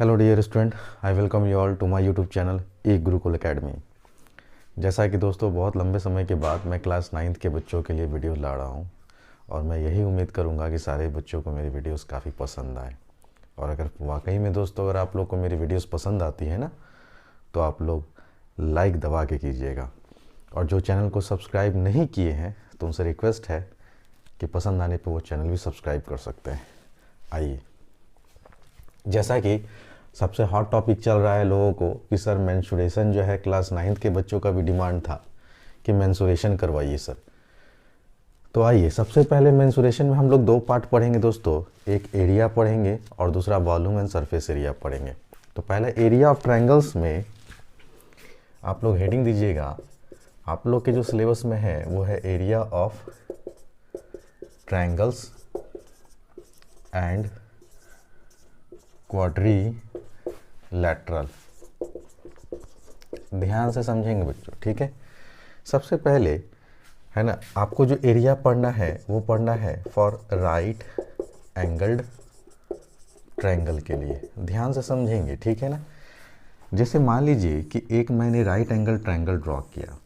Hello dear student, I welcome you all to my YouTube channel E Gurukul Academy. जैसा कि दोस्तों बहुत लंबे समय के बाद मैं क्लास 9th के बच्चों के लिए वीडियो ला रहा हूं और मैं यही उम्मीद करूंगा कि सारे बच्चों को मेरी वीडियोस काफ़ी पसंद आए। और अगर वाकई में दोस्तों अगर आप लोग को मेरी वीडियोस पसंद आती है ना, तो आप लोग लाइक दबा के कीजिएगा। और जो चैनल को सब्सक्राइब नहीं किए हैं तो उनसे रिक्वेस्ट है कि पसंद आने पर वो चैनल भी सब्सक्राइब कर सकते हैं। आइए, जैसा कि सबसे हॉट टॉपिक चल रहा है लोगों को कि सर मेंस्ट्रुएशन जो है, क्लास 9th के बच्चों का भी डिमांड था कि मेंस्ट्रुएशन करवाइए सर। तो आइए, सबसे पहले मेंस्ट्रुएशन में हम लोग दो पार्ट पढ़ेंगे दोस्तों, एक एरिया पढ़ेंगे और दूसरा वॉल्यूम एंड सरफेस एरिया पढ़ेंगे। तो पहले एरिया ऑफ ट्रायंगल्स में आप लोग हेडिंग दीजिएगा। आप लोग के जो सिलेबस में है वो है area of triangles and quadrilateral. ध्यान से समझेंगे बच्चों, ठीक है। सबसे पहले है ना, आपको जो एरिया पढ़ना है वो पढ़ना है फॉर राइट एंगल्ड ट्रायंगल के लिए। ध्यान से समझेंगे, ठीक है ना। जैसे मान लीजिए कि एक मैंने राइट एंगल ट्रायंगल ड्रॉ किया,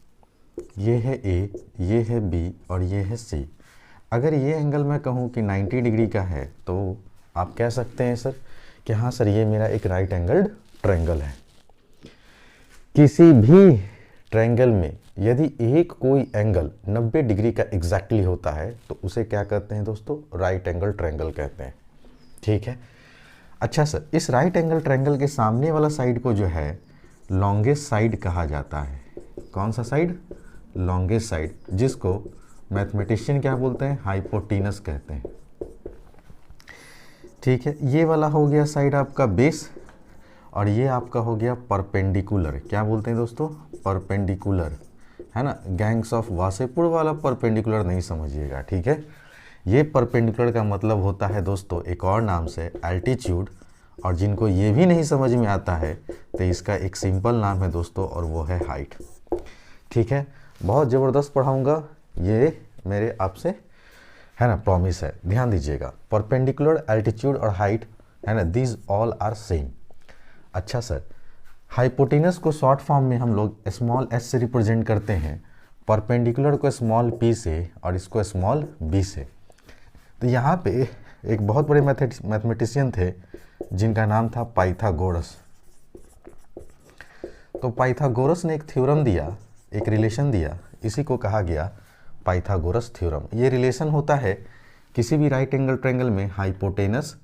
ये है ए, ये है बी और ये है सी। अगर ये एंगल मैं कहूँ कि 90 डिग्री का है तो आप कह सकते हैं सर कि हाँ सर ये मेरा एक राइट एंगल्ड ट्रायंगल है। किसी भी ट्रायंगल में यदि एक कोई एंगल 90 डिग्री का एग्जैक्टली होता है तो उसे क्या कहते हैं दोस्तों, राइट एंगल ट्रायंगल कहते हैं, ठीक है। अच्छा सर, इस राइट एंगल ट्रायंगल के सामने वाला साइड को जो है लॉन्गेस्ट साइड कहा जाता है। कौन सा साइड? लॉन्गेस्ट साइड, जिसको मैथमेटिशियन क्या बोलते हैं? हाइपोटेनस कहते हैं, ठीक है। ये वाला हो गया साइड आपका बेस और ये आपका हो गया परपेंडिकुलर। क्या बोलते हैं दोस्तों? परपेंडिकुलर, है ना। गैंग्स ऑफ वासेपुर वाला परपेंडिकुलर नहीं समझिएगा, ठीक है। ये परपेंडिकुलर का मतलब होता है दोस्तों एक और नाम से एल्टीट्यूड, और जिनको ये भी नहीं समझ में आता है तो इसका एक सिंपल नाम है दोस्तों और वो है हाइट, ठीक है। बहुत ज़बरदस्त पढ़ाऊँगा, ये मेरे आपसे है ना प्रॉमिस है। ध्यान दीजिएगा, परपेंडिकुलर, एल्टीट्यूड और हाइट, है ना, दीज ऑल आर सेम। अच्छा सर, हाइपोटेनस को शॉर्ट फॉर्म में हम लोग स्मॉल एस से रिप्रेजेंट करते हैं, परपेंडिकुलर को स्मॉल पी से और इसको स्मॉल बी से। तो यहाँ पे एक बहुत बड़े मैथमेटिशियन थे जिनका नाम था पाइथागोरस। तो पाइथागोरस ने एक थ्योरम दिया, एक रिलेशन दिया, इसी को कहा गया पाइथागोरस थ्योरम। ये रिलेशन होता है किसी भी राइट एंगल ट्रायंगल में हाइपोटेनस,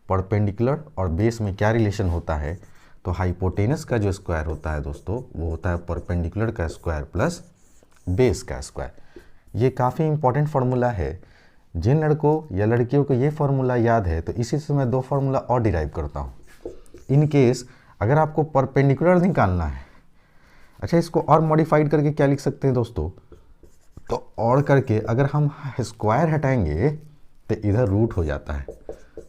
परपेंडिकुलर और बेस में क्या रिलेशन होता है, तो हाइपोटेनस का जो स्क्वायर होता है दोस्तों वो होता है परपेंडिकुलर का स्क्वायर प्लस बेस का स्क्वायर। ये काफ़ी इंपॉर्टेंट फार्मूला है। जिन लड़कों या लड़कियों को ये फार्मूला याद है तो इसी से मैं दो फार्मूला और डिराइव करता हूँ। इन केस अगर आपको परपेंडिकुलर निकालना है, अच्छा इसको और मॉडिफाइड करके क्या लिख सकते हैं दोस्तों, तो और करके अगर हम स्क्वायर हटाएंगे तो इधर रूट हो जाता है,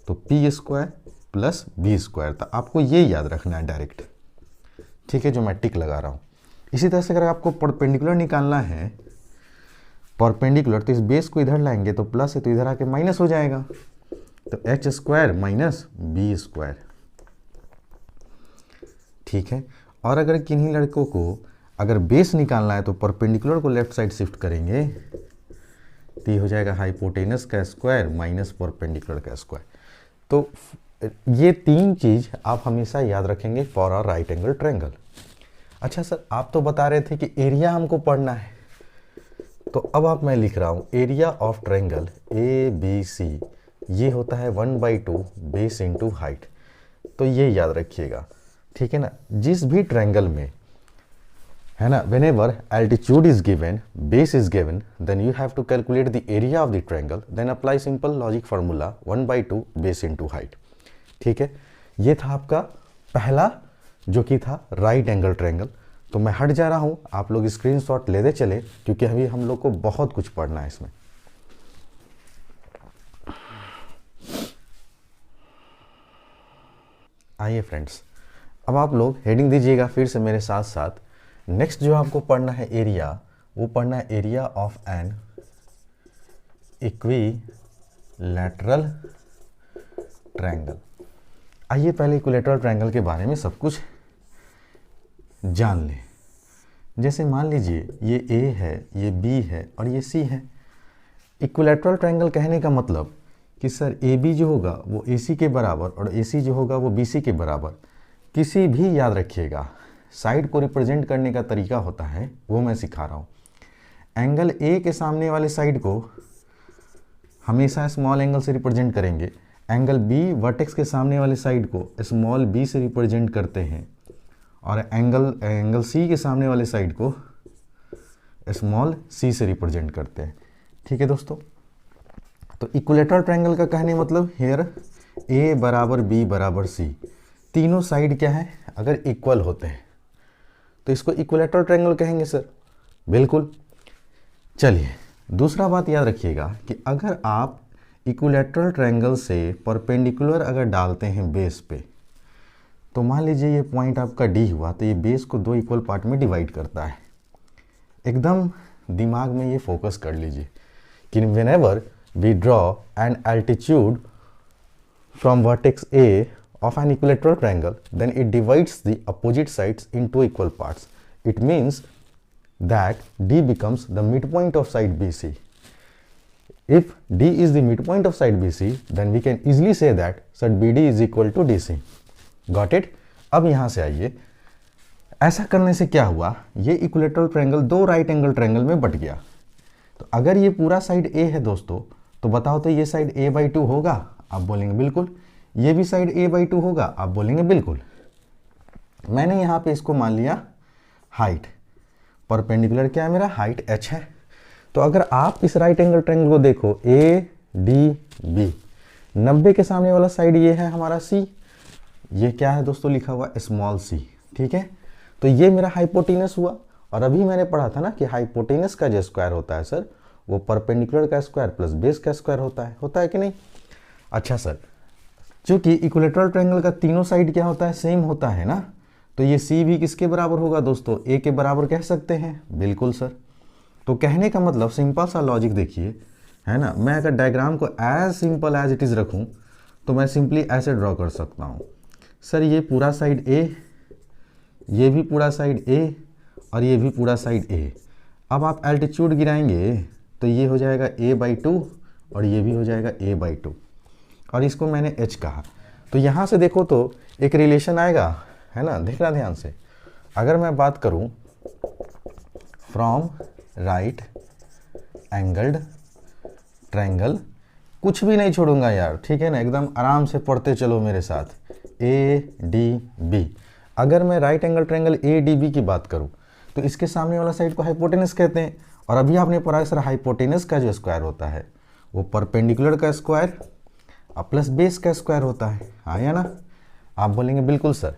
तो P square plus B square. तो आपको ये याद रखना है डायरेक्ट, ठीक है, जो मैं टिक लगा रहा हूँ। इसी तरह से अगर आपको परपेंडिकुलर निकालना है, परपेंडिकुलर, तो इस बेस को इधर लाएंगे तो प्लस है तो इधर आके माइनस हो जाएगा, तो H square minus B square, ठीक है। और अगर किन्हीं लड़कों को अगर बेस निकालना है तो परपेंडिकुलर को लेफ्ट साइड शिफ्ट करेंगे तो ये हो जाएगा हाइपोटेनस का स्क्वायर माइनस परपेंडिकुलर का स्क्वायर। तो ये तीन चीज़ आप हमेशा याद रखेंगे for a right angle triangle. अच्छा सर, आप तो बता रहे थे कि एरिया हमको पढ़ना है, तो अब आप मैं लिख रहा हूँ area of triangle A B C, ये होता है 1/2 बेस इंटू हाइट। तो ये याद रखिएगा, ठीक है ना। जिस भी ट्रायंगल में, है ना, whenever altitude is given, base is given, then you have to calculate the area of the triangle, then apply simple logic formula 1/2 base into height, ठीक है। ये था आपका पहला जो कि था राइट एंगल ट्रायंगल। तो मैं हट जा रहा हूं, आप लोग स्क्रीनशॉट लेते चले क्योंकि अभी हम लोग को बहुत कुछ पढ़ना है इसमें। आइए फ्रेंड्स, अब आप लोग हेडिंग दीजिएगा फिर से मेरे साथ साथ। नेक्स्ट जो आपको पढ़ना है एरिया, वो पढ़ना है area of an equilateral triangle. आइए पहले इक्विलेटरल ट्रायंगल के बारे में सब कुछ जान लें। जैसे मान लीजिए ये ए है, ये बी है और ये सी है। इक्विलेटरल ट्रायंगल कहने का मतलब कि सर ए बी जो होगा वो ए सी के बराबर और ए सी जो होगा वो बी सी के बराबर। किसी भी, याद रखिएगा, साइड को रिप्रेजेंट करने का तरीका होता है, वो मैं सिखा रहा हूँ। एंगल ए के सामने वाले साइड को हमेशा स्मॉल एंगल से रिप्रेजेंट करेंगे, एंगल बी वर्टेक्स के सामने वाले साइड को स्मॉल बी से रिप्रेजेंट करते हैं, और एंगल सी के सामने वाले साइड को स्मॉल सी से रिप्रेजेंट करते हैं। ठीक है दोस्तों, तो इक्विलेटरल ट्रायंगल का कहने मतलब हेयर ए बराबर बी बराबर सी, तीनों साइड क्या है, अगर इक्वल होते हैं तो इसको इक्विलेटरल ट्रायंगल कहेंगे सर। बिल्कुल। चलिए दूसरा बात याद रखिएगा कि अगर आप इक्विलेटरल ट्रायंगल से परपेंडिकुलर अगर डालते हैं बेस पे, तो मान लीजिए ये पॉइंट आपका डी हुआ, तो ये बेस को दो इक्वल पार्ट में डिवाइड करता है। एकदम दिमाग में ये फोकस कर लीजिए कि whenever we draw an altitude from vertex A of an equilateral triangle, then it divides the opposite sides into equal parts. It means that D becomes the midpoint of side BC. If D is the midpoint of side BC, then we can easily say that side BD is equal to DC. Got it? अब यहाँ से आइए, ऐसा करने से क्या हुआ, ये इक्विलेटरल ट्रायंगल दो राइट एंगल ट्रायंगल में बट गया। तो अगर ये पूरा साइड A है दोस्तों, तो बताओ तो ये साइड A/2 होगा? आप बोलेंगे बिल्कुल। ये भी साइड A/2 होगा? आप बोलेंगे बिल्कुल। मैंने यहाँ पे इसको मान लिया हाइट, परपेंडिकुलर क्या है मेरा, हाइट h है। तो अगर आप इस राइट एंगल ट्रायंगल को देखो ADB, 90 के सामने वाला साइड ये है हमारा C, ये क्या है दोस्तों लिखा हुआ स्मॉल c। ठीक है, तो ये मेरा हाइपोटेनस हुआ। और अभी मैंने पढ़ा था ना कि हाइपोटेनस का जो स्क्वायर होता है सर, वो परपेंडिकुलर का स्क्वायर प्लस बेस का स्क्वायर होता है कि नहीं? अच्छा सर, चूंकि इक्विलेटरल ट्रायंगल का तीनों साइड क्या होता है, सेम होता है ना, तो ये सी भी किसके बराबर होगा दोस्तों, ए के बराबर कह सकते हैं। बिल्कुल सर। तो कहने का मतलब सिंपल सा लॉजिक देखिए, है ना, मैं अगर डायग्राम को as simple as it is रखूं तो मैं सिंपली ऐसे ड्रॉ कर सकता हूं, सर ये पूरा साइड ए, ये भी पूरा साइड ए और ये भी पूरा साइड ए। अब आप एल्टीट्यूड गिराएंगे तो ये हो जाएगा A/2 और ये भी हो जाएगा A/2, और इसको मैंने h कहा। तो यहाँ से देखो तो एक रिलेशन आएगा, है ना, देखना ध्यान से। अगर मैं बात करूँ फ्रॉम राइट एंगल्ड ट्रायंगल, कुछ भी नहीं छोड़ूंगा यार, ठीक है ना, एकदम आराम से पढ़ते चलो मेरे साथ। ADB, अगर मैं राइट एंगल ट्रायंगल ADB की बात करूँ तो इसके सामने वाला साइड को हाइपोटेनस कहते हैं। और अभी आपने पढ़ा है सर हाइपोटेनस का जो स्क्वायर होता है वो परपेंडिकुलर का स्क्वायर प्लस बेस का स्क्वायर होता है, आया ना? आप बोलेंगे बिल्कुल सर।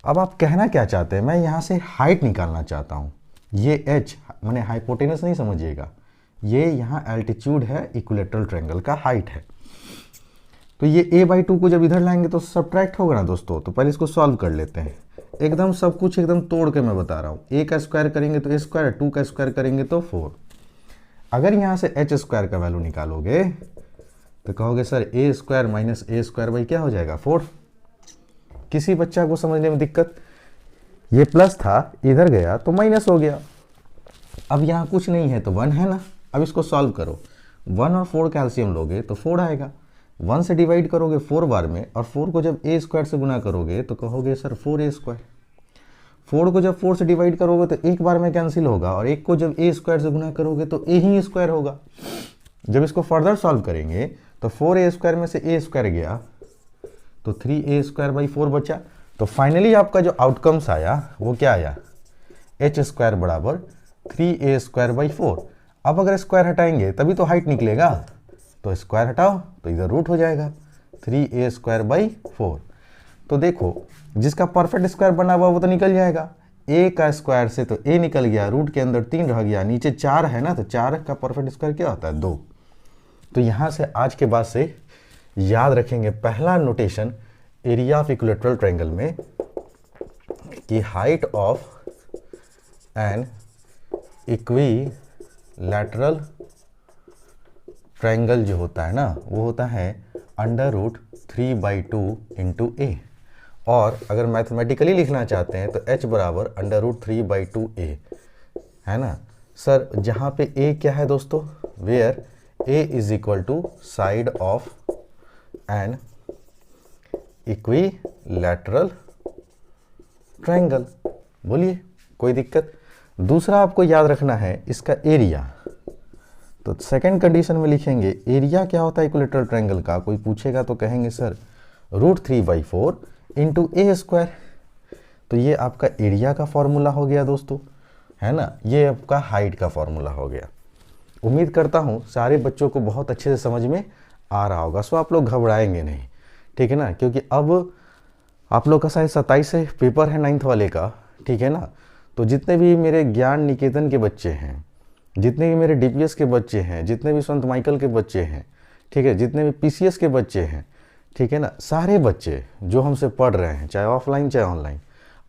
अब आप कहना क्या चाहते हैं, मैं यहाँ से हाइट निकालना चाहता हूँ। ये h मैंने हाइपोटेनस नहीं समझिएगा, ये यहाँ एल्टीट्यूड है, इक्विलेटरल ट्रायंगल का हाइट है। तो ये A/2 को जब इधर लाएंगे तो सब्ट्रैक्ट होगा ना दोस्तों। तो पहले इसको सॉल्व कर लेते हैं, एकदम सब कुछ एकदम तोड़ के मैं बता रहा हूँ। a का स्क्वायर करेंगे तो a स्क्वायर, 2 का स्क्वायर करेंगे तो 4। अगर यहाँ से h स्क्वायर का वैल्यू निकालोगे तो कहोगे sir a square minus a square भाई क्या हो जाएगा 4। किसी बच्चा को समझने में दिक्कत, ये प्लस था इधर गया तो माइनस हो गया। अब यहाँ कुछ नहीं है तो 1 है ना। अब इसको सॉल्व करो, 1 और 4 का एलसीएम लोगे तो 4 आएगा। 1 से डिवाइड करोगे 4 बार में, और 4 को जब a स्क्वायर से गुना करोगे तो कहोगे सर 4a स्क्वायर। 4 को जब 4 से डिवाइड करोगे तो एक बार में कैंसिल होगा, और एक को जब a स्क्वायर से गुना करोगे तो a ही स्क्वायर होगा। जब इसको फर्दर सॉल्व करेंगे तो 4a स्क्वायर में से a स्क्वायर गया तो 3a स्क्वायर बाई 4 बचा। तो फाइनली आपका जो आउटकम्स आया वो क्या आया, h स्क्वायर बराबर 3a स्क्वायर बाई 4। अब अगर स्क्वायर हटाएंगे तभी तो हाइट निकलेगा, तो स्क्वायर हटाओ तो इधर रूट हो जाएगा 3a स्क्वायर बाई 4। तो देखो जिसका परफेक्ट स्क्वायर बना हुआ वो तो निकल जाएगा, a का स्क्वायर से तो a निकल गया, रूट के अंदर 3 रह गया, नीचे 4 है ना, तो 4 का परफेक्ट स्क्वायर क्या होता है 2। तो यहाँ से आज के बाद से याद रखेंगे पहला notation area of equilateral triangle में कि height of an equilateral triangle जो होता है ना वो होता है √3 3/2 इंटू ए, और अगर मैथमेटिकली लिखना चाहते हैं तो h बराबर √3/2a, है ना सर। जहाँ पे a क्या है दोस्तों, where a is equal to side of an equilateral triangle. बोलिए कोई दिक्कत। दूसरा आपको याद रखना है इसका एरिया। तो सेकंड कंडीशन में लिखेंगे एरिया क्या होता है इक्विलैटरल ट्रायंगल का, कोई पूछेगा तो कहेंगे सर √3/4 इंटू ए स्क्वायर। तो ये आपका एरिया का फॉर्मूला हो गया दोस्तों, है ना, ये आपका हाइट का फॉर्मूला हो गया। उम्मीद करता हूँ सारे बच्चों को बहुत अच्छे से समझ में आ रहा होगा। सो आप लोग घबराएंगे नहीं, ठीक है ना, क्योंकि अब आप लोग का शायद 27 से पेपर है 9th वाले का, ठीक है ना। तो जितने भी मेरे ज्ञान निकेतन के बच्चे हैं, जितने भी मेरे DPS के बच्चे हैं, जितने भी संत माइकल के बच्चे हैं, ठीक है, जितने भी PCS के बच्चे हैं, ठीक है ना, सारे बच्चे जो हमसे पढ़ रहे हैं, चाहे ऑफलाइन चाहे ऑनलाइन,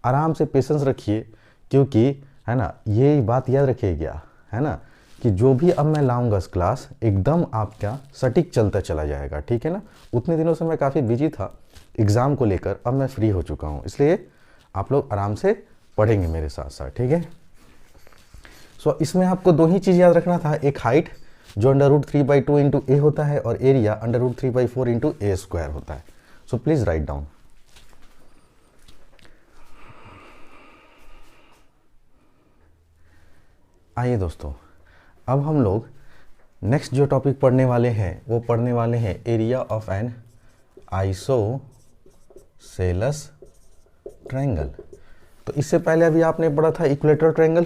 आराम से पेशेंस रखिए, क्योंकि है ना ये बात याद रखिएगा, है ना, कि जो भी अब मैं लाऊंगा क्लास एकदम आपका सटीक चलता चला जाएगा, ठीक है ना। उतने दिनों से मैं काफ़ी बिजी था एग्ज़ाम को लेकर, अब मैं फ्री हो चुका हूँ, इसलिए आप लोग आराम से पढ़ेंगे मेरे साथ साथ, ठीक है। सो इसमें आपको दो ही चीज़ याद रखना था, एक हाइट जो √3/2 इंटू ए होता है, और एरिया √3/4 इंटू ए स्क्वायर होता है। So please write down. आइए दोस्तों, अब हम लोग नेक्स्ट जो टॉपिक पढ़ने वाले हैं वो पढ़ने वाले हैं area of N isosceles triangle. तो इससे पहले अभी आपने पढ़ा था इक्विलैटरल ट्रायंगल।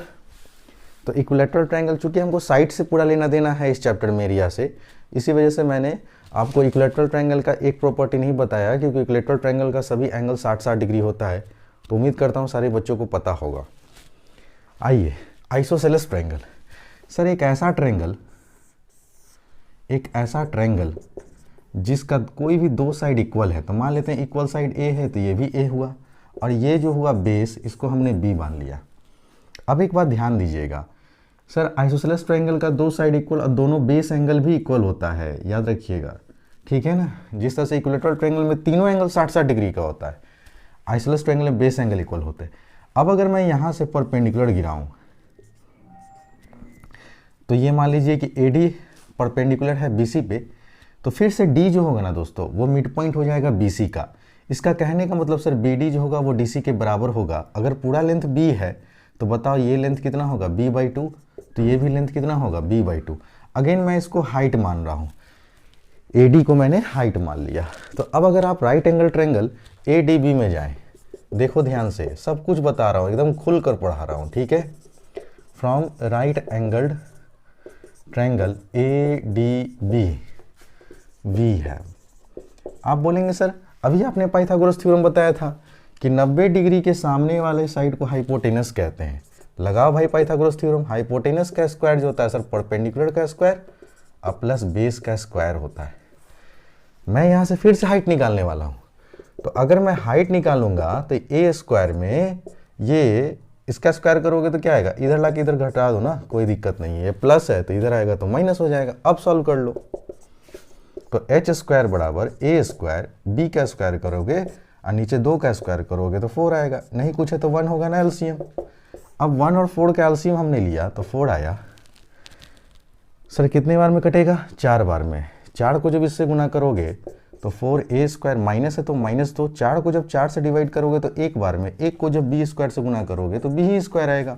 तो इक्विलैटरल ट्रायंगल चूंकि हमको साइड से पूरा लेना देना है इस चैप्टर में एरिया से, इसी वजह से मैंने आपको इक्विलैटरल ट्रायंगल का एक प्रॉपर्टी नहीं बताया, क्योंकि इक्विलैटरल ट्रायंगल का सभी एंगल 60-60 डिग्री होता है। तो उम्मीद करता हूँ सारे बच्चों को पता होगा। आइए, आइसोसेलेस ट्रायंगल। सर एक ऐसा ट्रायंगल जिसका कोई भी दो साइड इक्वल है, तो मान लेते हैं इक्वल साइड ए है तो ये भी ए हुआ, और ये जो हुआ बेस, इसको हमने बी मान लिया। अब एक बात ध्यान दीजिएगा, सर आइसोसेलेस ट्रायंगल का दो साइड इक्वल और दोनों बेस एंगल भी इक्वल होता है, याद रखिएगा, ठीक है ना। जिस तरह से इक्विलैटरल ट्रायंगल में तीनों एंगल 60-60 डिग्री का होता है, आइसोसेलेस ट्रायंगल में बेस एंगल इक्वल होते हैं। अब अगर मैं यहाँ से परपेंडिकुलर गिराऊँ तो ये मान लीजिए कि AD परपेंडिकुलर है BC पे, तो फिर से D जो होगा ना दोस्तों वो मिड पॉइंट हो जाएगा BC का। इसका कहने का मतलब सर BD जो होगा वो DC के बराबर होगा। अगर पूरा लेंथ B है तो बताओ ये लेंथ कितना होगा, B/2, तो ये भी लेंथ कितना होगा, B/2। अगेन मैं इसको हाइट मान रहा हूँ, AD को मैंने हाइट मान लिया। तो अब अगर आप राइट एंगल ट्रायंगल ADB में जाएं, देखो ध्यान से, सब कुछ बता रहा हूँ, एकदम खुल कर पढ़ा रहा हूँ, ठीक है। From right angled triangle ADB we है। आप बोलेंगे सर अभी आपने पाइथागोरस थ्योरम बताया था कि 90 डिग्री के सामने वाले साइड को हाइपोटेनस कहते हैं। लगाओ भाई पाइथागोरस थ्योरम, हाइपोटेनस का स्क्वायर जो होता है सर परपेंडिकुलर का स्क्वायर और प्लस बेस का स्क्वायर होता है। मैं यहाँ से फिर से हाइट निकालने वाला हूँ, तो अगर मैं हाइट निकालूंगा तो ए स्क्वायर में ये इसका स्क्वायर करोगे तो क्या आएगा, इधर लाके इधर घटा दो ना, कोई दिक्कत नहीं है। ये प्लस है तो इधर आएगा तो माइनस हो जाएगा। अब सॉल्व कर लो, तो एच स्क्वायर बराबर ए स्क्वायर, बी का स्क्वायर करोगे और नीचे 2 का स्क्वायर करोगे तो 4 आएगा। नहीं कुछ है तो 1 होगा ना एलसीएम। अब 1 और 4 का एलसीएम हमने लिया तो 4 आया। सर कितने बार में कटेगा, 4 बार में। 4 को जब इससे गुना करोगे तो 4a स्क्वायर, माइनस है तो -2, 4 को जब 4 से डिवाइड करोगे तो एक बार में, 1 को जब b स्क्वायर से गुना करोगे तो b स्क्वायर आएगा।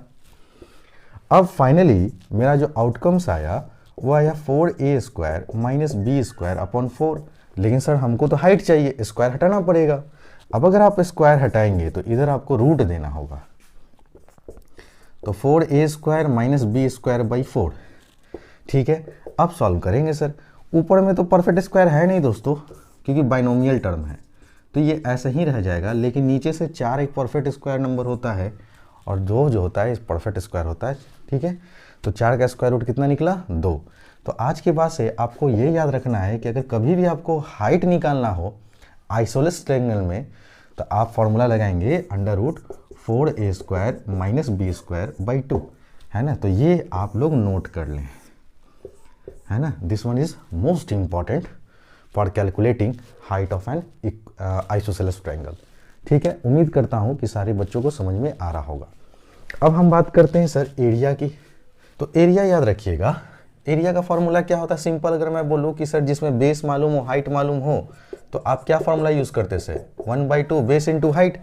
अब फाइनली मेरा जो आउटकम्स आया वो आया 4a square minus b square upon 4। लेकिन सर हमको तो हाइट चाहिए, स्क्वायर हटाना पड़ेगा। अब अगर आप स्क्वायर हटाएंगे तो इधर आपको रूट देना होगा, तो 4a square minus b square by 4, ठीक है। अब सॉल्व करेंगे सर, ऊपर में तो परफेक्ट स्क्वायर है नहीं दोस्तों क्योंकि बाइनोमियल टर्म है, तो ये ऐसे ही रह जाएगा। लेकिन नीचे से 4 एक परफेक्ट स्क्वायर नंबर होता है और 2 जो होता है इस परफेक्ट स्क्वायर होता है, ठीक है। तो 4 का स्क्वायर रूट कितना निकला, 2। तो आज के बाद से आपको ये याद रखना है कि अगर कभी भी आपको हाइट निकालना हो आइसोसेलेस ट्रायंगल में तो आप फॉर्मूला लगाएंगे √4a square minus b square by 2, है ना। तो ये आप लोग नोट कर लें, है ना। This one is most important for calculating height of N isosceles triangle. ठीक है, उम्मीद करता हूँ कि सारे बच्चों को समझ में आ रहा होगा। अब हम बात करते हैं सर एरिया की। तो एरिया याद रखिएगा, एरिया का फॉर्मूला क्या होता है? सिंपल अगर मैं बोलूँ कि सर जिसमें बेस मालूम हो हाइट मालूम हो तो आप क्या फॉर्मूला यूज़ करते से 1/2 बेस इंटू हाइट।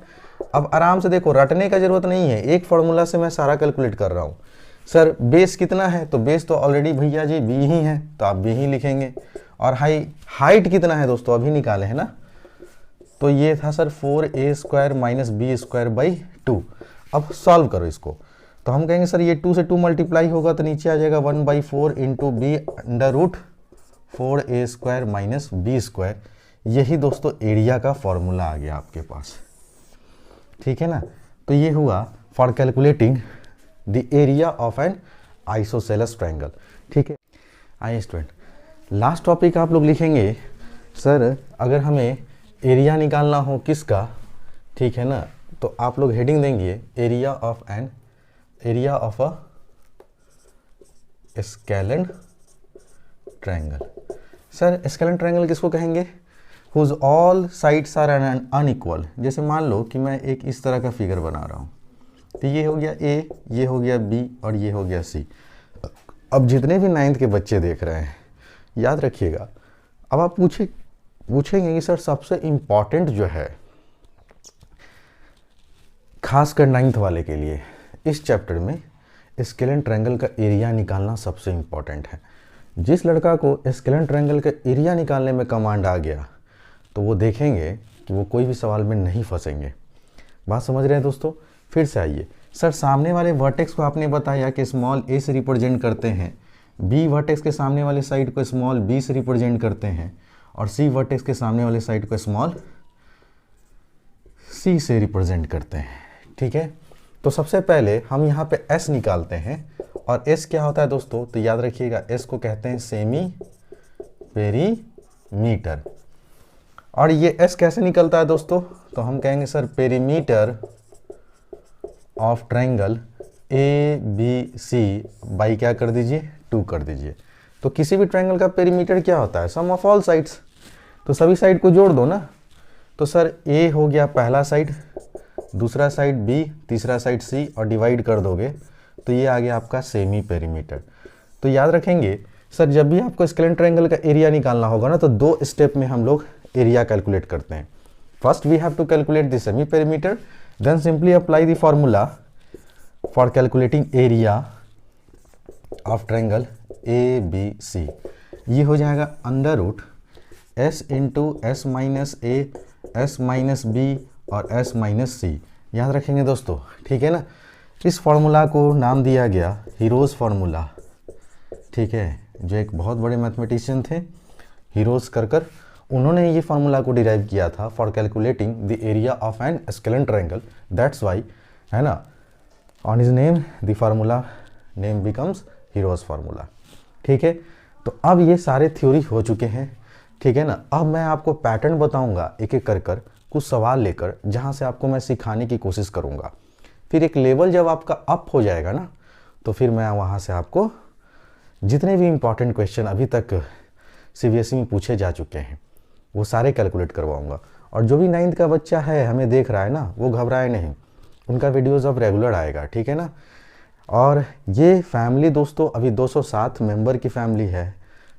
अब आराम से देखो, रटने का जरूरत नहीं है, एक फॉर्मूला से मैं सारा कैलकुलेट कर रहा हूँ। सर बेस कितना है? तो बेस तो ऑलरेडी भैया जी बी ही है, तो आप बी ही लिखेंगे। और हाइट कितना है दोस्तों? अभी निकाले है ना, तो ये था सर 4a² माइनस b²/2। अब सॉल्व करो इसको, तो हम कहेंगे सर ये 2 से 2 मल्टीप्लाई होगा तो नीचे आ जाएगा 1/4 into B under root 4a² minus b²। यही दोस्तों एरिया का फॉर्मूला आ गया आपके पास। ठीक है ना, तो ये हुआ for calculating the area of N isosceles triangle. ठीक है, आइए स्टूडेंट, लास्ट टॉपिक आप लोग लिखेंगे सर अगर हमें एरिया निकालना हो किसका, ठीक है ना, तो आप लोग हेडिंग देंगे area of a scalene triangle. Sir scalene triangle किसको कहेंगे? Whose all sides are unequal. जैसे मान लो कि मैं एक इस तरह का फिगर बना रहा हूँ, तो ये हो गया ए, ये हो गया बी और ये हो गया सी। अब जितने भी 9th के बच्चे देख रहे हैं याद रखिएगा, अब आप पूछेंगे कि सर सबसे इम्पॉर्टेंट जो है खासकर 9th वाले के लिए इस चैप्टर में स्केलेन ट्रायंगल का एरिया निकालना सबसे इम्पॉर्टेंट है। जिस लड़का को स्केलेन ट्रायंगल का एरिया निकालने में कमांड आ गया तो वो देखेंगे कि वो कोई भी सवाल में नहीं फंसेंगे। बात समझ रहे हैं दोस्तों? फिर से आइए, सर सामने वाले वर्टेक्स को आपने बताया कि स्मॉल ए से रिप्रेजेंट करते हैं, बी वर्टेक्स के सामने वाले साइड को स्मॉल बी से रिप्रेजेंट करते हैं और सी वर्टेक्स के सामने वाले साइड को स्मॉल सी से रिप्रेजेंट करते हैं। ठीक है, तो सबसे पहले हम यहाँ पे एस निकालते हैं, और एस क्या होता है दोस्तों? तो याद रखिएगा एस को कहते हैं सेमी पेरीमीटर। और ये एस कैसे निकलता है दोस्तों? तो हम कहेंगे sir perimeter of triangle A B C by क्या कर दीजिए 2 कर दीजिए। तो किसी भी ट्रायंगल का पेरीमीटर क्या होता है? सम ऑफ ऑल साइड्स। तो सभी साइड को जोड़ दो ना, तो सर ए हो गया पहला साइड, दूसरा साइड बी, तीसरा साइड सी और डिवाइड कर दोगे तो ये आ गया आपका सेमी पेरीमीटर। तो याद रखेंगे सर जब भी आपको स्केलेन ट्रायंगल का एरिया निकालना होगा ना तो 2 स्टेप में हम लोग एरिया कैलकुलेट करते हैं। First we have to calculate the semi perimeter, then simply apply the formula for calculating area of triangle A B C. ये हो जाएगा under root S into S minus A, S minus B और S minus C. याद रखेंगे दोस्तों, ठीक है ना। इस फॉर्मूला को नाम दिया गया हीरोज फार्मूला। ठीक है, जो एक बहुत बड़े मैथमेटिशियन थे हीरोज कर उन्होंने ये फार्मूला को डिराइव किया था for calculating the area of an scalene triangle. That's why, है ना, on his name the formula name becomes Heron's formula. ठीक है, तो अब ये सारे थ्योरी हो चुके हैं। ठीक है ना, अब मैं आपको पैटर्न बताऊंगा एक एक कर कुछ सवाल लेकर, जहां से आपको मैं सिखाने की कोशिश करूंगा। फिर एक लेवल जब आपका अप हो जाएगा ना तो फिर मैं वहां से आपको जितने भी इंपॉर्टेंट क्वेश्चन अभी तक सीबीएसई में पूछे जा चुके हैं वो सारे कैलकुलेट करवाऊंगा। और जो भी 9th का बच्चा है हमें देख रहा है ना, वो घबराए नहीं, उनका वीडियोज़ अब रेगुलर आएगा। ठीक है ना। और ये फैमिली दोस्तों अभी 207 मेंबर की फैमिली है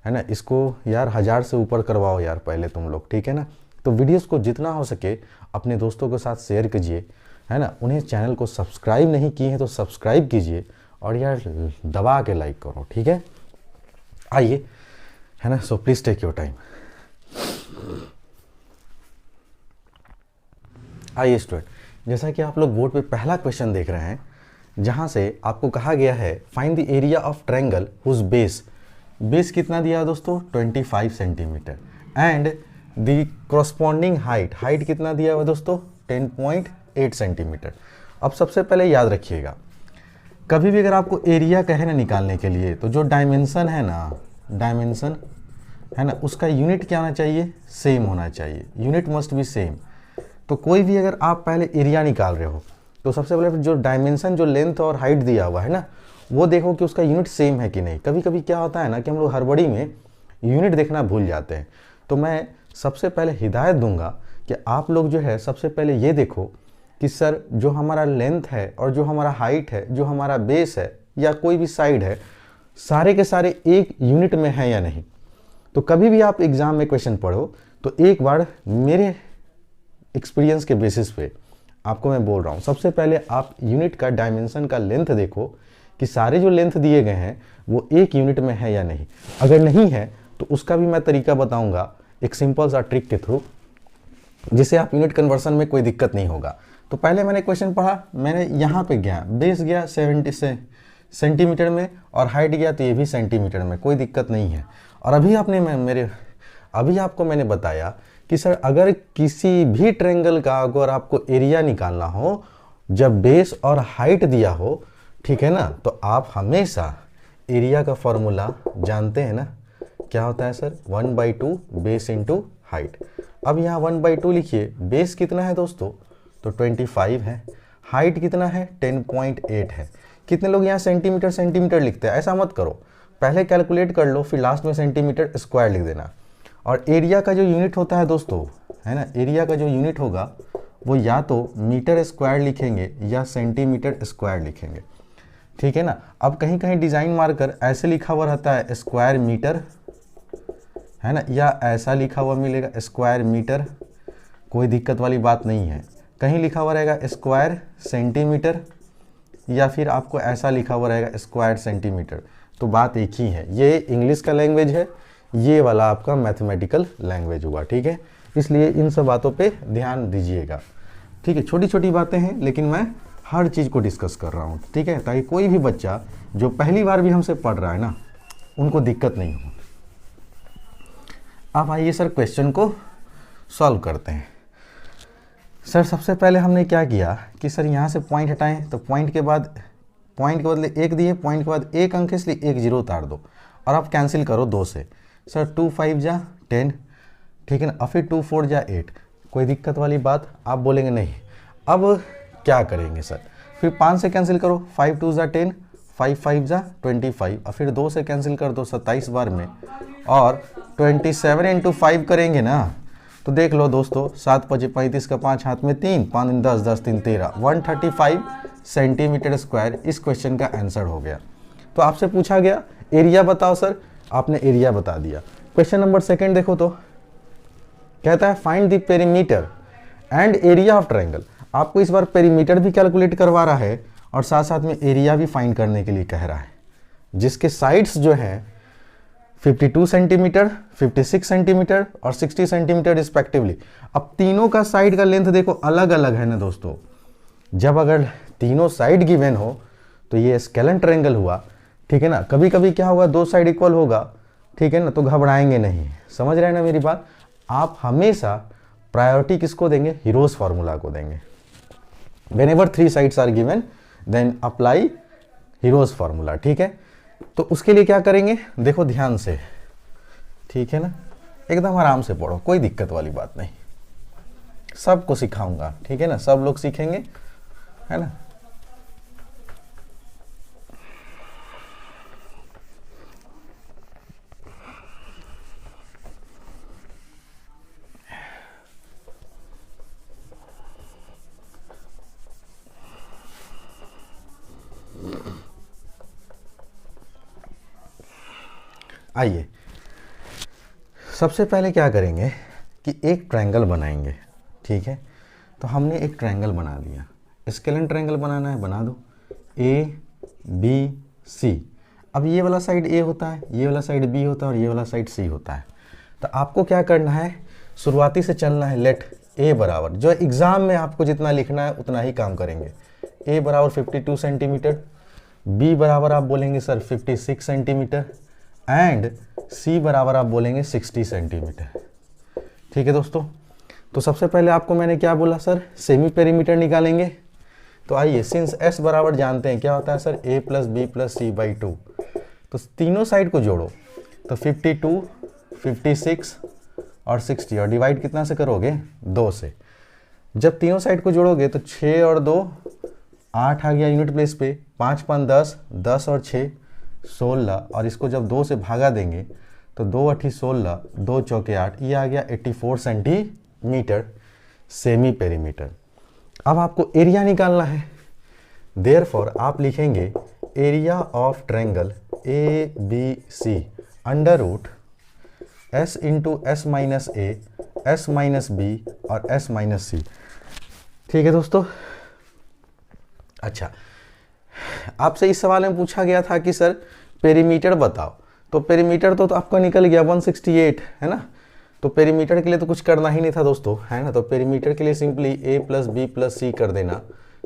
ना। इसको यार 1000 से ऊपर करवाओ यार पहले तुम लोग। ठीक है ना। तो वीडियोस को जितना हो सके अपने दोस्तों के साथ शेयर कीजिए, है ना। उन्हें चैनल को सब्सक्राइब नहीं किए हैं तो सब्सक्राइब कीजिए और यार दबा के लाइक करो। ठीक है, आइए, है ना। So please take your time. आइए स्टूडेंट, जैसा कि आप लोग बोर्ड पे पहला क्वेश्चन देख रहे हैं, जहां से आपको कहा गया है find the area of triangle whose base कितना दिया है दोस्तों 25 centimetre and the corresponding height कितना दिया हुआ दोस्तों 10.8 सेंटीमीटर। अब सबसे पहले याद रखिएगा, कभी भी अगर आपको एरिया कहे ना निकालने के लिए तो जो डायमेंशन है ना, उसका यूनिट क्या होना चाहिए, सेम होना चाहिए। Unit must be same. तो कोई भी अगर आप पहले एरिया निकाल रहे हो तो सबसे पहले जो डायमेंशन, जो लेंथ और हाइट दिया हुआ है ना, वो देखो कि उसका यूनिट सेम है कि नहीं। कभी कभी क्या होता है ना कि हम लोग हड़बड़ी में यूनिट देखना भूल जाते हैं। तो मैं सबसे पहले हिदायत दूंगा कि आप लोग जो है सबसे पहले ये देखो कि सर जो हमारा लेंथ है और जो हमारा हाइट है, जो हमारा बेस है या कोई भी साइड है, सारे के सारे एक यूनिट में है या नहीं। तो कभी भी आप एग्ज़ाम में क्वेश्चन पढ़ो तो एक बार मेरे एक्सपीरियंस के बेसिस पे आपको मैं बोल रहा हूँ, सबसे पहले आप यूनिट का डायमेंशन का लेंथ देखो कि सारे जो लेंथ दिए गए हैं वो एक यूनिट में है या नहीं। अगर नहीं है तो उसका भी मैं तरीका बताऊंगा एक सिंपल सा ट्रिक के थ्रू, जिससे आप यूनिट कन्वर्सन में कोई दिक्कत नहीं होगा। तो पहले मैंने क्वेश्चन पढ़ा, मैंने यहाँ पे गया, बेस गया 70 से सेंटीमीटर में और हाइट गया तो ये भी सेंटीमीटर में, कोई दिक्कत नहीं है। और अभी आपको मैंने बताया कि सर अगर किसी भी ट्रायंगल का अगर आपको एरिया निकालना हो जब बेस और हाइट दिया हो, ठीक है ना, तो आप हमेशा एरिया का फॉर्मूला जानते हैं ना, क्या होता है सर 1/2 बेस इंटू हाइट। अब यहाँ 1/2 लिखिए, बेस कितना है दोस्तों तो 25 है, हाइट कितना है 10.8 है। कितने लोग यहाँ सेंटीमीटर सेंटीमीटर लिखते हैं, ऐसा मत करो, पहले कैलकुलेट कर लो फिर लास्ट में सेंटीमीटर स्क्वायर लिख देना। और एरिया का जो यूनिट होता है दोस्तों, है ना, एरिया का जो यूनिट होगा वो या तो मीटर स्क्वायर लिखेंगे या सेंटीमीटर स्क्वायर लिखेंगे, ठीक है ना। अब कहीं कहीं डिज़ाइन मार्कर ऐसे लिखा हुआ रहता है स्क्वायर मीटर, है ना, या ऐसा लिखा हुआ मिलेगा स्क्वायर मीटर, कोई दिक्कत वाली बात नहीं है। कहीं लिखा हुआ रहेगा स्क्वायर सेंटीमीटर या फिर आपको ऐसा लिखा हुआ रहेगा स्क्वायर सेंटीमीटर, तो बात एक ही है। ये इंग्लिश का लैंग्वेज है, ये वाला आपका मैथमेटिकल लैंग्वेज हुआ, ठीक है। इसलिए इन सब बातों पे ध्यान दीजिएगा, ठीक है। छोटी छोटी बातें हैं लेकिन मैं हर चीज़ को डिस्कस कर रहा हूँ, ठीक है, ताकि कोई भी बच्चा जो पहली बार भी हमसे पढ़ रहा है ना, उनको दिक्कत नहीं हो। अब आइए सर क्वेश्चन को सॉल्व करते हैं। सर सबसे पहले हमने क्या किया कि सर यहाँ से पॉइंट हटाएं, तो पॉइंट के बदले एक दिए, पॉइंट के बाद एक अंक इसलिए एक जीरो उतार दो और आप कैंसिल करो 2 से। सर 2 5 जा 10, ठीक है ना, और फिर 2 4 जा 8, कोई दिक्कत वाली बात आप बोलेंगे नहीं। अब क्या करेंगे सर, फिर 5 से कैंसिल करो, 5 2 जा 10, 5 5 जा 25, और फिर 2 से कैंसिल कर दो 27 बार में, और 27 इंटू 5 करेंगे ना, तो देख लो दोस्तों 7 5 35 का 5 हाथ में 3, 5 10 10 3 13, 135 सेंटीमीटर स्क्वायर इस क्वेश्चन का आंसर हो गया। तो आपसे पूछा गया एरिया बताओ सर, आपने एरिया बता दिया। क्वेश्चन नंबर 2 देखो तो कहता है find the perimeter and area of triangle. आपको इस बार पेरीमीटर भी कैलकुलेट करवा रहा है और साथ साथ में एरिया भी फाइंड करने के लिए कह रहा है, जिसके साइड्स जो हैं 52 सेंटीमीटर, 56 सेंटीमीटर और 60 सेंटीमीटर रिस्पेक्टिवली। अब तीनों का साइड का लेंथ देखो अलग अलग है ना दोस्तों। जब अगर तीनों साइड गिवन हो तो ये स्केलेन ट्रायंगल हुआ, ठीक है ना। कभी कभी क्या होगा, 2 साइड इक्वल होगा, ठीक है ना, तो घबराएंगे नहीं, समझ रहे हैं ना मेरी बात। आप हमेशा प्रायोरिटी किसको देंगे, हीरोज फार्मूला को देंगे। Whenever 3 sides are given then apply Heron's formula, ठीक है। तो उसके लिए क्या करेंगे, देखो ध्यान से, ठीक है ना, एकदम आराम से पढ़ो, कोई दिक्कत वाली बात नहीं, सबको सिखाऊंगा, ठीक है ना, सब लोग सीखेंगे, है ना। आइए सबसे पहले क्या करेंगे कि एक ट्रायंगल बनाएंगे, ठीक है। तो हमने एक ट्रायंगल बना दिया, स्केलेन ट्रायंगल बनाना है, बना दो ABC। अब ये वाला साइड A होता है, ये वाला साइड B होता है और ये वाला साइड C होता है। तो आपको क्या करना है, शुरुआती से चलना है। लेट A बराबर, जो एग्ज़ाम में आपको जितना लिखना है उतना ही काम करेंगे। A बराबर 52 सेंटीमीटर, B बराबर आप बोलेंगे सर 56 सेंटीमीटर एंड C बराबर आप बोलेंगे 60 सेंटीमीटर, ठीक है दोस्तों। तो सबसे पहले आपको मैंने क्या बोला सर, सेमी पेरीमीटर निकालेंगे। तो आइए, सिंस S बराबर जानते हैं क्या होता है sir, A plus B plus C by 2, तो तीनों साइड को जोड़ो, तो 52 56 और 60, और डिवाइड कितना से करोगे, 2 से। जब तीनों साइड को जोड़ोगे तो 6 और 2 8 आ गया यूनिट प्लेस पे, 5 5 10, 10 और 6 16, और इसको जब 2 से भागा देंगे तो 2 8 16, 2 चौके 8, ये आ गया 84 सेंटीमीटर सेमी पेरीमीटर। अब आपको एरिया निकालना है, देयरफॉर आप लिखेंगे area of triangle A B C under root S into S minus A, S minus B और एस माइनस सी। ठीक है दोस्तों। अच्छा, आपसे इस सवाल में पूछा गया था कि सर पेरीमीटर बताओ, तो पेरीमीटर तो आपका निकल गया 168 है ना। तो पेरीमीटर के लिए तो कुछ करना ही नहीं था दोस्तों, है ना। तो पेरीमीटर के लिए simply a plus B plus C कर देना।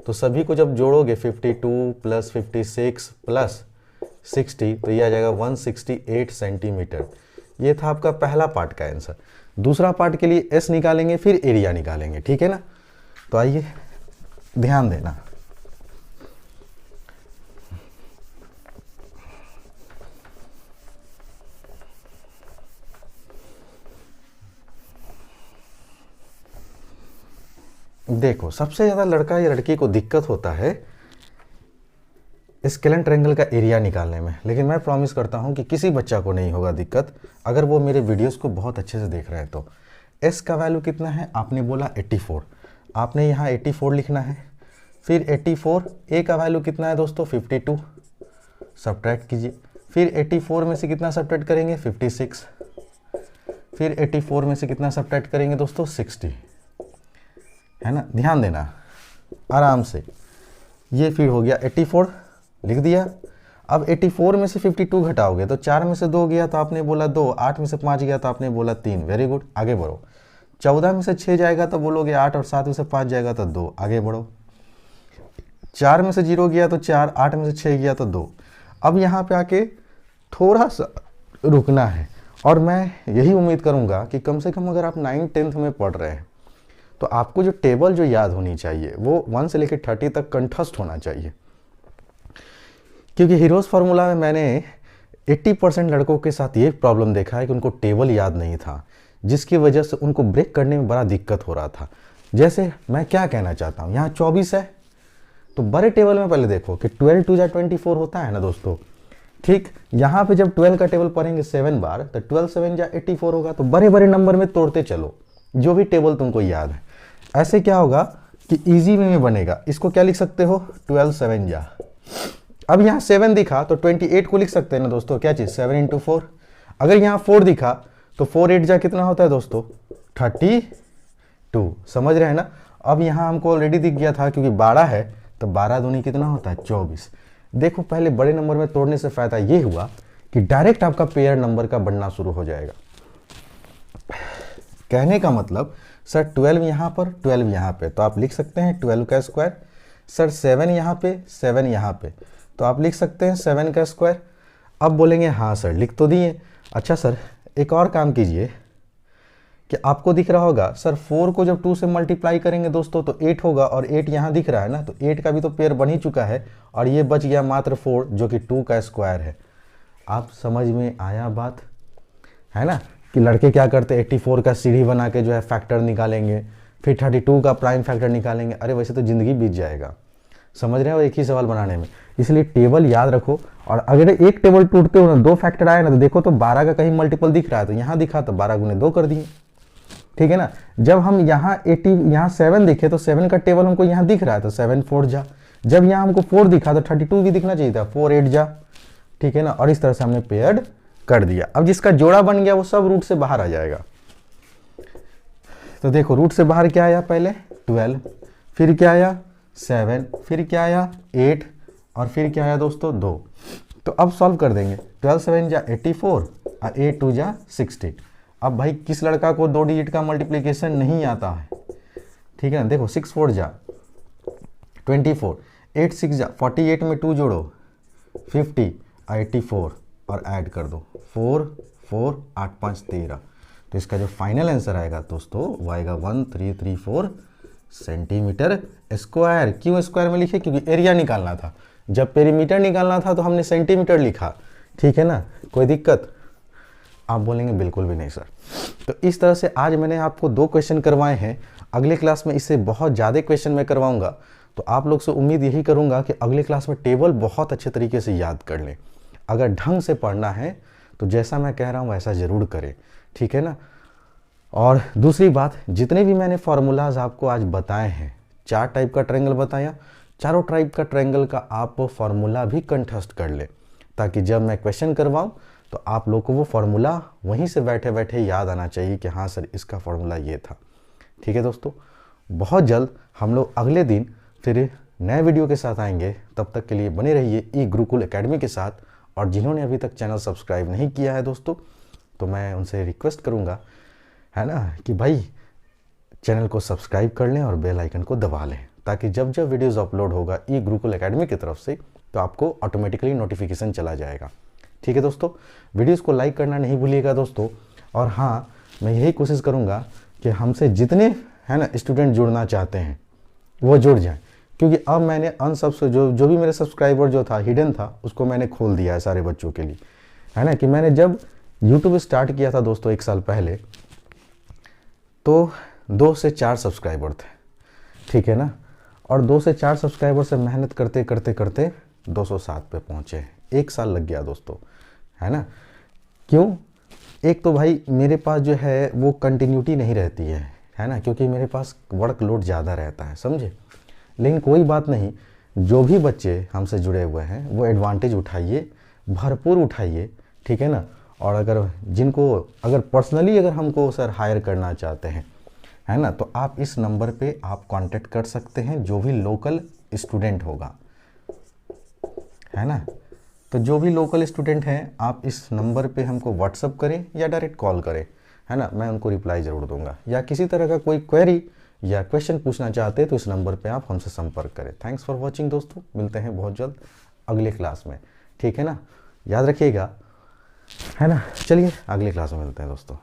तो सभी को जब जोड़ोगे 52 प्लस 56 प्लस 60 तो ये आ जाएगा 168 सेंटीमीटर। ये था आपका पहला पार्ट का आंसर। दूसरा पार्ट के लिए s निकालेंगे, फिर एरिया निकालेंगे, ठीक है ना। तो आइए ध्यान देना। देखो, सबसे ज़्यादा लड़का या लड़की को दिक्कत होता है स्केलेन ट्रायंगल का एरिया निकालने में, लेकिन मैं प्रॉमिस करता हूं कि किसी बच्चा को नहीं होगा दिक्कत अगर वो मेरे वीडियोस को बहुत अच्छे से देख रहे हैं। तो s का वैल्यू कितना है, आपने बोला 84, आपने यहाँ 84 लिखना है। फिर 84, a का वैल्यू कितना है दोस्तों 52, सब्ट्रैक्ट कीजिए। फिर 84 में से कितना सब्ट्रैक्ट करेंगे 56, फिर 84 में से कितना सब्ट्रैक्ट करेंगे दोस्तों 60, है ना। ध्यान देना आराम से। ये फिर हो गया 84 लिख दिया। अब 84 में से 52 घटाओगे तो 4 में से 2 गया तो आपने बोला 2, 8 में से 5 गया तो आपने बोला 3, वेरी गुड, आगे बढ़ो। 14 में से 6 जाएगा तो बोलोगे 8 और 7 में से 5 जाएगा तो 2, आगे बढ़ो। 4 में से 0 गया तो 4, 8 में से 6 गया तो 2। अब यहाँ पे आके थोड़ा सा रुकना है और मैं यही उम्मीद करूँगा कि कम से कम अगर आप 9th 10th में पढ़ रहे हैं तो आपको जो टेबल जो याद होनी चाहिए वो 1 से लेकर 30 तक कंठस्थ होना चाहिए। क्योंकि हीरोज़ फार्मूला में मैंने 80% लड़कों के साथ ये प्रॉब्लम देखा है कि उनको टेबल याद नहीं था, जिसकी वजह से उनको ब्रेक करने में बड़ा दिक्कत हो रहा था। जैसे मैं क्या कहना चाहता हूँ, यहाँ 24 है तो बड़े टेबल में पहले देखो कि 12 2 24 होता है ना दोस्तों। ठीक, यहाँ पे जब 12 का टेबल पढ़ेंगे 7 बार तो 12 7 84 होगा। तो बड़े बड़े नंबर में तोड़ते चलो जो भी टेबल तुमको याद है। ऐसे क्या होगा कि इजी वे में बनेगा। इसको क्या लिख सकते हो 12 7 जा। अब यहाँ 7 दिखा तो 28 को लिख सकते हैं ना दोस्तों, क्या चीज़ 7 इंटू 4। अगर यहाँ 4 दिखा तो 4 8 जा कितना होता है दोस्तों 32, समझ रहे हैं ना। अब यहाँ हमको ऑलरेडी दिख गया था क्योंकि 12 है तो 12 दूनी कितना होता है 24। देखो, पहले बड़े नंबर में तोड़ने से फ़ायदा ये हुआ कि डायरेक्ट आपका पेयर नंबर का बढ़ना शुरू हो जाएगा। कहने का मतलब सर 12 यहाँ पर 12 यहाँ पे तो आप लिख सकते हैं 12 का स्क्वायर। सर 7 यहाँ पे 7 यहाँ पे तो आप लिख सकते हैं 7 का स्क्वायर। अब बोलेंगे हाँ सर लिख तो दिए। अच्छा सर एक और काम कीजिए कि आपको दिख रहा होगा सर 4 को जब 2 से मल्टीप्लाई करेंगे दोस्तों तो 8 होगा और 8 यहाँ दिख रहा है ना, तो 8 का भी तो पेयर बन ही चुका है और ये बच गया मात्र 4 जो कि 2 का स्क्वायर है। आप समझ में आया बात, है ना। कि लड़के क्या करते हैं 84 का सीढ़ी बना के जो है फैक्टर निकालेंगे, फिर 32 का प्राइम फैक्टर निकालेंगे। अरे वैसे तो ज़िंदगी बीत जाएगा, समझ रहे हो, एक ही सवाल बनाने में। इसलिए टेबल याद रखो और अगर एक टेबल टूटते हो ना 2 फैक्टर आए ना तो देखो तो 12 का कहीं मल्टीपल दिख रहा है तो यहाँ दिखा तो 12 गुने 2 कर दिए, ठीक है ना। जब हम यहाँ 7 दिखे तो 7 का टेबल हमको यहाँ दिख रहा है तो 7 4 जा। जब यहाँ हमको 4 दिखा तो 32 भी दिखना चाहिए था 4 8 जा, ठीक है ना। और इस तरह से हमने पेयर्ड कर दिया। अब जिसका जोड़ा बन गया वो सब रूट से बाहर आ जाएगा। तो देखो रूट से बाहर क्या आया, पहले 12, फिर क्या आया 7, फिर क्या आया 8 और फिर क्या आया दोस्तों 2। तो अब सॉल्व कर देंगे 12 7 जा 84 और 8 2 जा 60। अब भाई किस लड़का को 2 डिजिट का मल्टीप्लिकेशन नहीं आता है, ठीक है ना। देखो 6 4 जा 24, 8 6 जा 48 में 2 जोड़ो 50, 84 और ऐड कर दो 4 4 8 5 13। तो इसका जो फाइनल आंसर आएगा दोस्तों वो आएगा 1334 सेंटीमीटर स्क्वायर। क्यों स्क्वायर में लिखे, क्योंकि एरिया निकालना था। जब पेरीमीटर निकालना था तो हमने सेंटीमीटर लिखा, ठीक है ना। कोई दिक्कत? आप बोलेंगे बिल्कुल भी नहीं सर। तो इस तरह से आज मैंने आपको 2 क्वेश्चन करवाए हैं। अगले क्लास में इससे बहुत ज़्यादा क्वेश्चन मैं करवाऊंगा। तो आप लोग से उम्मीद यही करूंगा कि अगले क्लास में टेबल बहुत अच्छे तरीके से याद कर लें। अगर ढंग से पढ़ना है तो जैसा मैं कह रहा हूँ वैसा ज़रूर करें, ठीक है ना। और दूसरी बात, जितने भी मैंने फार्मूलाज आपको आज बताए हैं, 4 टाइप का ट्रायंगल बताया, चारों टाइप का ट्रायंगल का आप फार्मूला भी कंठस्थ कर ले, ताकि जब मैं क्वेश्चन करवाऊँ तो आप लोग को वो फार्मूला वहीं से बैठे बैठे याद आना चाहिए कि हाँ सर इसका फार्मूला ये था। ठीक है दोस्तों, बहुत जल्द हम लोग अगले दिन फिर नए वीडियो के साथ आएंगे। तब तक के लिए बने रहिए ई गुरुकुल एकेडमी के साथ। और जिन्होंने अभी तक चैनल सब्सक्राइब नहीं किया है दोस्तों, तो मैं उनसे रिक्वेस्ट करूँगा, है ना, कि भाई चैनल को सब्सक्राइब कर लें और बेल आइकन को दबा लें, ताकि जब जब वीडियोस अपलोड होगा ई गुरुकुल एकेडमी की तरफ से तो आपको ऑटोमेटिकली नोटिफिकेशन चला जाएगा। ठीक है दोस्तों, वीडियोस को लाइक करना नहीं भूलिएगा दोस्तों। और हाँ, मैं यही कोशिश करूँगा कि हमसे जितने, है ना, स्टूडेंट जुड़ना चाहते हैं वो जुड़ जाएं, क्योंकि अब मैंने अनसब्स जो भी मेरे सब्सक्राइबर जो था हिडन था उसको मैंने खोल दिया है सारे बच्चों के लिए, है ना। कि मैंने जब यूट्यूब स्टार्ट किया था दोस्तों 1 साल पहले, तो 2 से 4 सब्सक्राइबर थे, ठीक है ना। और 2 से 4 सब्सक्राइबर से मेहनत करते करते करते 207 पे पहुँचे। 1 साल लग गया दोस्तों, है ना। क्यों? एक तो भाई मेरे पास जो है वो कंटिन्यूटी नहीं रहती है ना, क्योंकि मेरे पास वर्कलोड ज़्यादा रहता है, समझे। लेकिन कोई बात नहीं, जो भी बच्चे हमसे जुड़े हुए हैं वो एडवांटेज उठाइए, भरपूर उठाइए, ठीक है ना। और अगर जिनको अगर पर्सनली अगर हमको सर हायर करना चाहते हैं, है ना, तो आप इस नंबर पे आप कांटेक्ट कर सकते हैं, जो भी लोकल स्टूडेंट होगा, है ना। तो जो भी लोकल स्टूडेंट हैं आप इस नंबर पे हमको व्हाट्सअप करें या डायरेक्ट कॉल करें, है ना, मैं उनको रिप्लाई ज़रूर दूंगा। या किसी तरह का कोई क्वेरी या क्वेश्चन पूछना चाहते हैं तो इस नंबर पे आप हमसे संपर्क करें। थैंक्स फॉर वॉचिंग दोस्तों, मिलते हैं बहुत जल्द अगले क्लास में, ठीक है ना। याद रखिएगा, है ना। चलिए अगली क्लास में मिलते हैं दोस्तों।